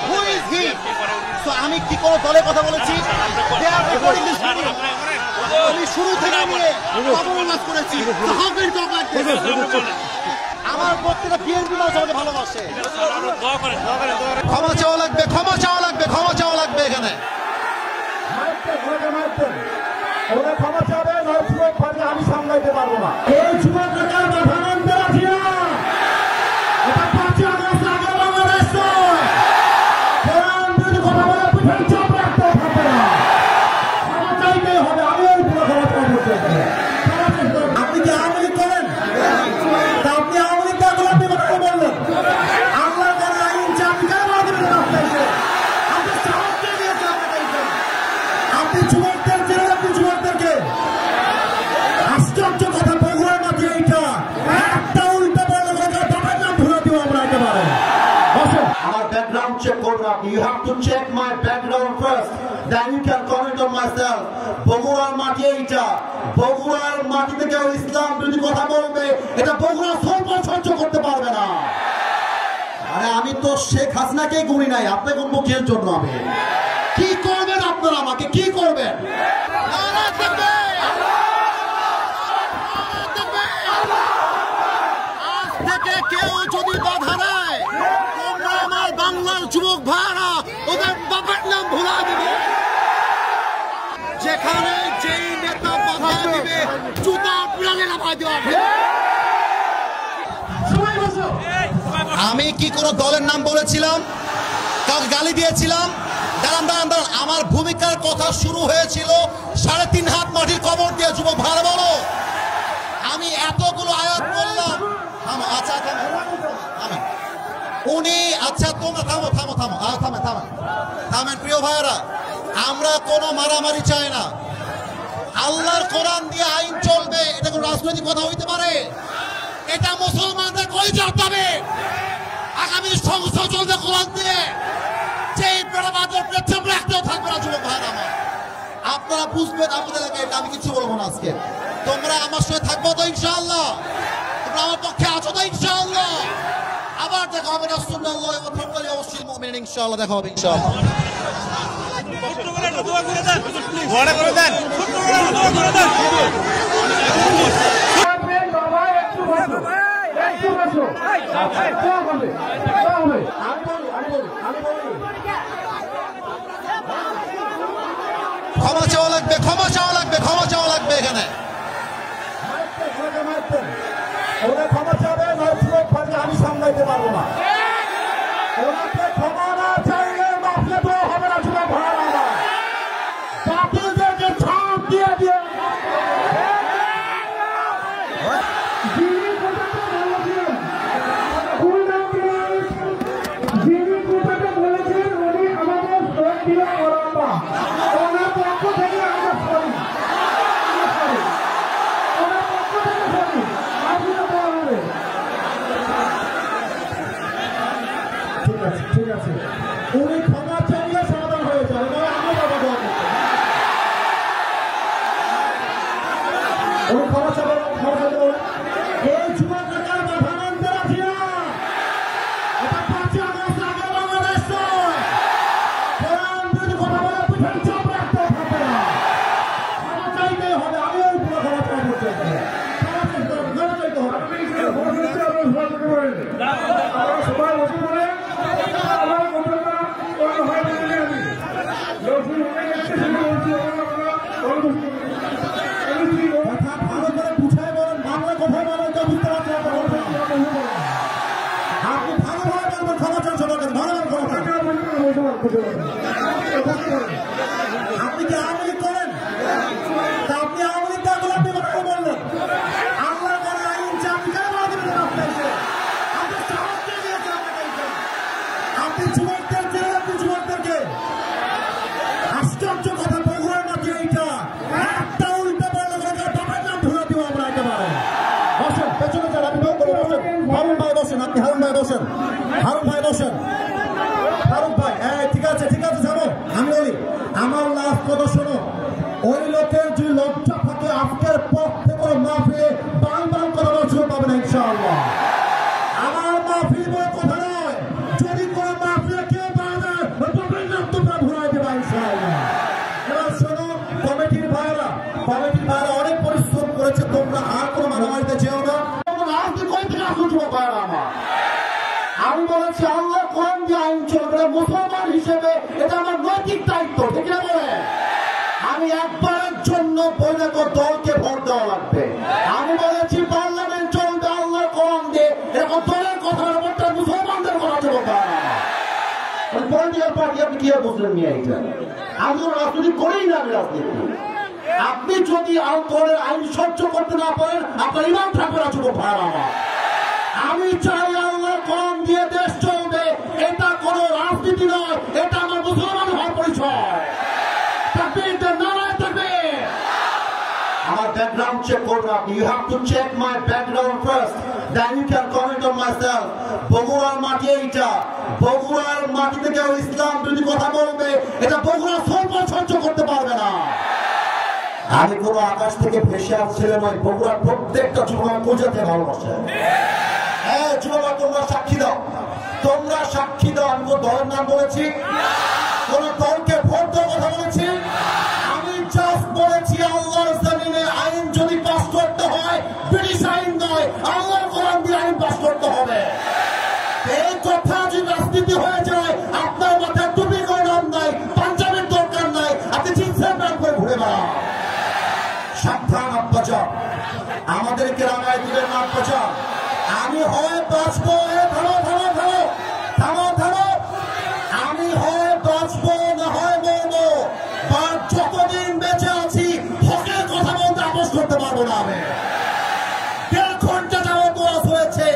Who is he? So আমি কি কোনো দলের কথা বলেছি? আমি শুরু থেকে নিয়ে অবমাননা করেছি। আমার প্রত্যেকটা বিএনপি মানুষ আমাকে ভালোবাসে। ক্ষমা চাওয়া লাগবে, ক্ষমা চাওয়া লাগবে, ক্ষমা চাওয়া লাগবে। এখানে ক্ষমা চাবে, আমি সামলাইতে পারবো না। এই যুবক নেতার মাথা নামতে রাখি না। এটা 5 আগস্ট আগে বাংলাদেশ নয়। কোরআন বিরোধী কথা বলে পিঠে চাপ রাখতে হবে না। ক্ষমা চাইতেই হবে। আমি ওই পুরো ক্ষমা চাইতে চাই। আপনি কি আওয়ামী লীগ করেন? তা আপনি আওয়ামী লীগ করে আপনি কথা বললেন। আল্লাহর কাছে আইন চাবি কেন মারা দেবেন না? আপনি সাহস দিয়ে দিয়েছেন আপনাকে। আপনি যুবকদের জেলে, আপনি যুবকদেরকে আশ্চর্য কথা বগুড়ার মাঝে এইটা একটা উল্টা বলে বাবার নাম ভুলে দিব আমরা একেবারে। আমার ব্যাকগ্রাউন্ড চেক করবো আপনি। You have to check my background first, then you can comment on my self. বগুড়ার মাটি এইটা, বগুড়ার মাটিতে কেউ ইসলাম বিরোধী কথা বলবে, এটা বগুড়া সহ্য করতে পারবে না। আরে আমি তো শেখ হাসিনাকে গুনি নাই, আপনাকে গুনবো কিসের জন্য? আমি কি করবেন আপনারা? আমাকে কি করবেন? কেউ যদি বাধা দেয়, তোমরা আমার বাংলার যুবক ভাইরা ওদের বাবার নাম ভুলা দিবে। যেখানে যেই নেতা বাধা দিবে জুতা প্রাণে নামাই দেওয়া হবে। আমি কি কোনো দলের নাম বলেছিলাম? কাউকে গালি দিয়েছিলাম? দাঁড়ান দাঁড়ান দাঁড়ান, আমার ভূমিকার কথা শুরু হয়েছিল 3.5 হাত মাটির কবর দিয়ে। যুবক ভাইরা বলো, আমি এতগুলো আয়াত বললাম। আচ্ছা উনি, আচ্ছা তোমরা থামো থামো থামো থামেন প্রিয় ভাইরা। আমরা কোনো মারামারি চাই না। আল্লাহর কোরআন দিয়ে আইন চলবে, এটা কোনো রাজনৈতিক কথা হইতে পারে? এটা মুসলমানদের কলিজার দাবি। আগামী সংসদ চলবে কোরআন দিয়ে। যেই বেড়াবাদের প্রেক্ষাপট রাখতেও থাকবে না যুবক ভাইরা আমার। আপনারা বুঝবেন আমাদের এলাকায়। এটা আমি কিছু বলবো না আজকে। তোমরা আমার সঙ্গে থাকবো তো ইনশাআল্লাহ? তোমরা আমার পক্ষে আছো তো ইনশাআল্লাহ? আবার দেখা হবে না সুন্নাল্লাহ ওয়া তাওয়াক্কাল অবশ্যই মুমিন ইনশাআল্লাহ দেখা হবে ইনশাআল্লাহ। দোয়া করে দেন। ক্ষমা চাওয়া লাগবে, ক্ষমা চাওয়া লাগবে, ক্ষমা চাওয়া লাগবে। এখানে ক্ষমা চাবে, আমি সামলাইতে পারবো না। ওনাকে ক্ষমা না চাইলে মাফলে তো হবে না। যুবক ভাড়া বাতিলদেরকে ছাপ দিয়ে দিয়ে ঠিক আছে, উনি ক্ষমা চাইলে সমাধান হয়ে যাবে। উনি ক্ষমা চাইলে এই যুবক নেতার মাথা নামতে রাখি না। এটা 5 আগস্ট আগে বাংলাদেশ নয়। কোরআন বিরোধী কথা বলে পিঠে চাপ রাখতে হবে না। ক্ষমা চাইতেই হবে। আমি ওই পুরো ক্ষমা চাইতে চাই। ক্ষমা চাইতে হবে। সবাই বসে পড়ে আপনি কি আওয়ামী লীগ করেন? তা আপনি আওয়ামী লীগ করে আপনি কথা বললেন। আল্লাহর কাছে আইন চাবি কেন মারা দেবেন না? আপনি সাহস দিয়ে দিয়েছেন আপনাকে। আপনি যুবকদের জেলে, আপনি যুবকদেরকে আশ্চর্য কথা বগুড়ার মাঝে এইটা একটা উল্টা বলে বাবার নাম ভুলে দিব আমরা একেবারে। বসেন, পেছনে যান, আপনি বসেন। হারুন ভাই বসেন, আপনি হারুন ভাই বসেন। হারুন ভাই বসেন। ফারুক ভাই, ঠিক আছে ঠিক আছে, যাবো। আমি বলি আমার লাভ কথা শোনো। ওই লোকের যে লজ্জা থাকে আজকের পর থেকে মাহফিলে বাল বাল করার সুযোগ পাবে না ইনশাআল্লাহ। আমার মাহফিল বলে কথা নয়। যদি কোনো একটা মুসলমান হিসেবে এটা আমার নৈতিক দায়িত্ব, ঠিক না বলে? আমি একবারের জন্য বৈধ দলকে ভোট দেওয়া লাগবে। আমি বলেছি পার্লামেন্ট চলবে আল্লাহর কোরআন দিয়ে, এরকম দলের কথা ব্যাপারটা মুসলমানদের কথা চলবে না। পলিটিক্যাল পার্টি আপনি কি বুঝলেন নিয়ে এইটা? আমি তো রাজনীতি করেই না, আমি রাজনীতি। আপনি যদি দলের আইন সহ্য করতে না পারেন আপনার ইমান থাকবে না, যুবক ভাইরা আমার। আমি চাই আল্লাহর কোরআন দিয়ে দেশ চলবে, এটা কোন রাজনীতি নয়, এটা আমার মুসলমান হওয়ার পরিচয়। আমার ব্যাকগ্রাউন্ড চেক করবেন আপনি। You have to check my background first, then you can comment on myself. বগুড়ার মাটি এইটা, বগুড়ার মাটিতে কেউ ইসলাম যদি কথা বলবে এটা বগুড়া সহ্য করতে পারবে না। আমি কোনো আকাশ থেকে ভেসে আসছিলাম নয়, বগুড়ার প্রত্যেকটা যুবক পূজাতে ভালোবাসে। হ্যাঁ যুবক, তোমরা সাক্ষী দাও, তোমরা সাক্ষী দাও। আমি কোন দলের নাম বলেছি? কোন দলকে ভোট দেওয়ার কথা বলেছি? আমি জাস্ট বলেছি আল্লাহর জমিনে আইন যদি পাস করতে হয় ব্রিটিশ আইন নয়, আল্লাহর কোরআন দিয়ে আইন পাস করতে হবে। এই কথা যদি রাজনীতি হয়ে যায়, আপনার মাথায় টুপি করে নাম নাই, পাঞ্জাবের দরকার নাই, আপনি জিন্সের প্যান্ট করে ঘুরে বেড়ান। সাবধান আব্বাজান, আমাদেরকে রামায় দিবেন না আব্বাজান। আমি হয় বাঁচবো, আমি হয় বাঁচবো না হয় মরবো, বা যতদিন বেঁচে আছি হকের কথা বলতে আপোষ করতে পারবো না। আমি 1.5 ঘন্টা যাবত ওয়াজ হয়েছে,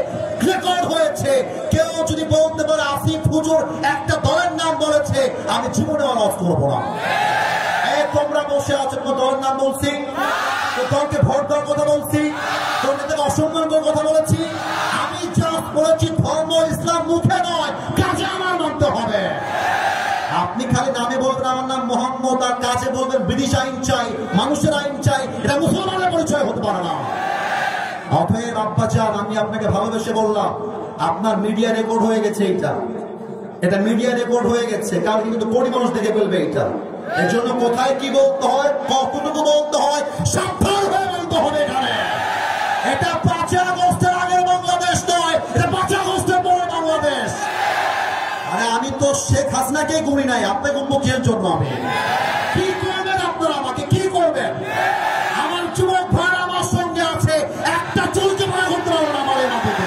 রেকর্ড হয়েছে। কেউ যদি বলতে পারে আসিফ হুজুর একটা দলের নাম বলেছে, আমি জীবনে ওয়াজ করবো না। তোমরা বসে আছো, কোন দলের নাম বলছি? দলকে ভোট দেওয়ার কথা বলছি? তোর নেতাকে অসম্মান করার কথা বলেছি? আমি জাস্ট বলেছি ধর্ম ইসলাম মুখে নয়, কাজে আমার মানতে হবে। আপনি খালি নামে বলবেন আমার নাম মোহাম্মদ, আর কাজে বলবেন ব্রিটিশ আইন চাই, মানুষের আইন চাই, এটা মুসলমানের পরিচয় হতে পারে না। অতএব আব্বাজান, আমি আপনাকে ভালোবেসে বললাম, আপনার মিডিয়া রেকর্ড হয়ে গেছে। এটা মিডিয়া রেকর্ড হয়ে গেছে, কারণ কিন্তু কোটি মানুষ দেখে ফেলবে এটা। এর জন্য কোথায় কি বলতে হয়, কতটুকু বলতে হয়, সাবধান হয়ে বলতে হবে। এখানে এটা 5 আগস্টের আগের বাংলাদেশ নয়, এটা 5 আগস্টের পরে বাংলাদেশ। আরে আমি তো শেখ হাসিনাকে গুনি নাই, আপনাকে মুখের জন্য আমি কি করবেন? আপনারা আমাকে কি করবেন? আমার যুবক ভাই আমার সঙ্গে আছে, একটা চলতে পারে করতে পারবো না আমার এই মাটিতে।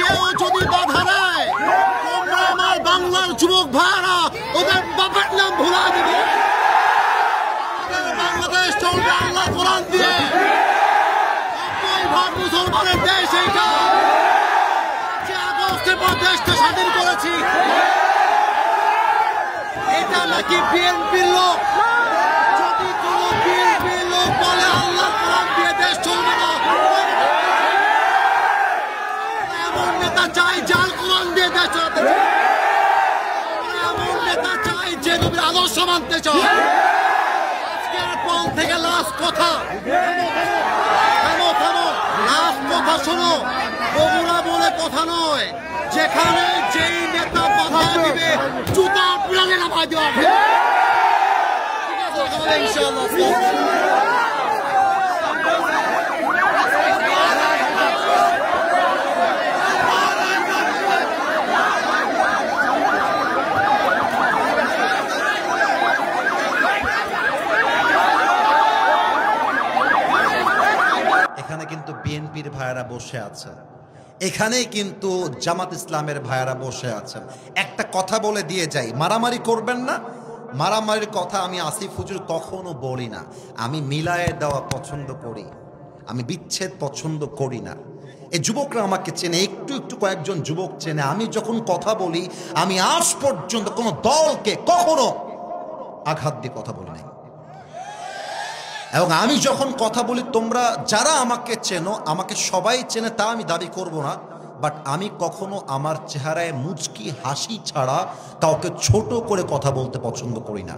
কেউ যদি বাধা দেয়, তোমরা আমার বাংলার যুবক ভাইরা ওদের বাবার নাম ভুলা দিবে। বাংলাদেশ চলবে আল্লাহ কোরআন দিয়ে, ভাগ মুসলমানের দেশ। এইটা 5 আগস্টের পর দেশটা স্বাধীন করেছি। এটা নাকি বিএনপির লোক? যদি কোন বিএনপির লোক বলে আল্লাহ কোরআন দিয়ে দেশ চলবে না, এমন নেতা চাই যার কোরআন দিয়ে দেশ চালাতে চায়, এমন নেতা চাই যে নবীর আদর্শ মানতে চায়। আজকের পর থেকে লাস্ট কথা, লাস্ট কথা শোনো, বগুড়া বলে কথা নয়, যেখানে যেই নেতা বাধা দিবে জুতা পিড়ালে নামাই দেওয়া হবে। ঠিক আছে ইনশাআল্লাহ। এখানে কিন্তু বিএনপির ভাইয়েরা বসে আছেন, এখানেই কিন্তু জামাত ইসলামের ভাইয়েরা বসে আছেন। একটা কথা বলে দিয়ে যাই, মারামারি করবেন না। মারামারির কথা আমি আসিফ হুজুর কখনো বলি না। আমি মিলায়ে দেওয়া পছন্দ করি, আমি বিচ্ছেদ পছন্দ করি না। এই যুবকরা আমাকে চেনে, একটু একটু কয়েকজন যুবক চেনে। আমি যখন কথা বলি, আমি আজ পর্যন্ত কোনো দলকে কখনো আঘাত দিয়ে কথা বলি নাই। এবং আমি যখন কথা বলি, তোমরা যারা আমাকে চেনো, আমাকে সবাই চেনে তা আমি দাবি করব না, বাট আমি কখনো আমার চেহারায় মুচকি হাসি ছাড়া কাউকে ছোট করে কথা বলতে পছন্দ করি না।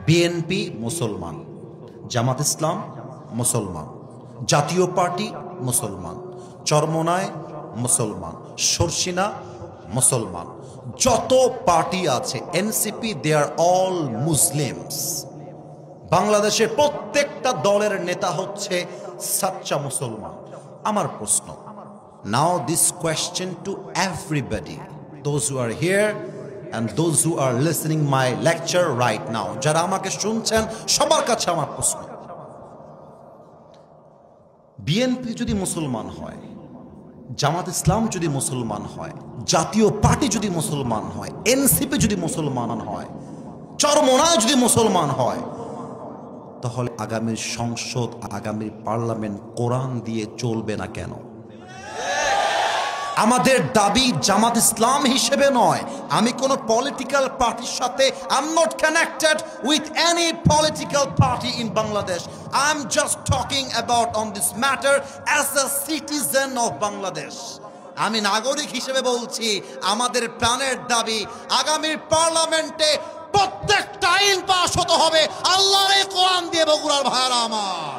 বিএনপি মুসলমান, জামাত ইসলাম মুসলমান, জাতীয় পার্টি মুসলমান, চরমোনায় মুসলমান, শর্ষিনা মুসলমান, যত পার্টি আছে NCP, they are all Muslims. বাংলাদেশের প্রত্যেকটা দলের নেতা হচ্ছে সাচ্চা মুসলমান। আমার প্রশ্ন, now this question to everybody, those who are here and those who are listening my lecture right now, যারা আমাকে শুনছেন সবার কাছে আমার প্রশ্ন, বিএনপি যদি মুসলমান হয়, জামাত ইসলাম যদি মুসলমান হয়, জাতীয় পার্টি যদি মুসলমান হয়, এনসিপি যদি মুসলমান হয়, চরমোনাই যদি মুসলমান হয়, তাহলে আগামীর সংসদ, আগামীর পার্লামেন্ট কোরআন দিয়ে চলবে না কেন? আমাদের দাবি জামাত ইসলাম হিসেবে নয়, আমি কোন পলিটিক্যাল পার্টির সাথে I am not connected with any political party in Bangladesh. I am just talking about on this matter as a citizen of Bangladesh. আমি নাগরিক হিসেবে বলছি, আমাদের প্রাণের দাবি আগামীর পার্লামেন্টে প্রত্যেকটা আইন পাস হতে হবে আল্লাহর কোরআন দিয়ে। বগুড়ার ভাইরা আমার,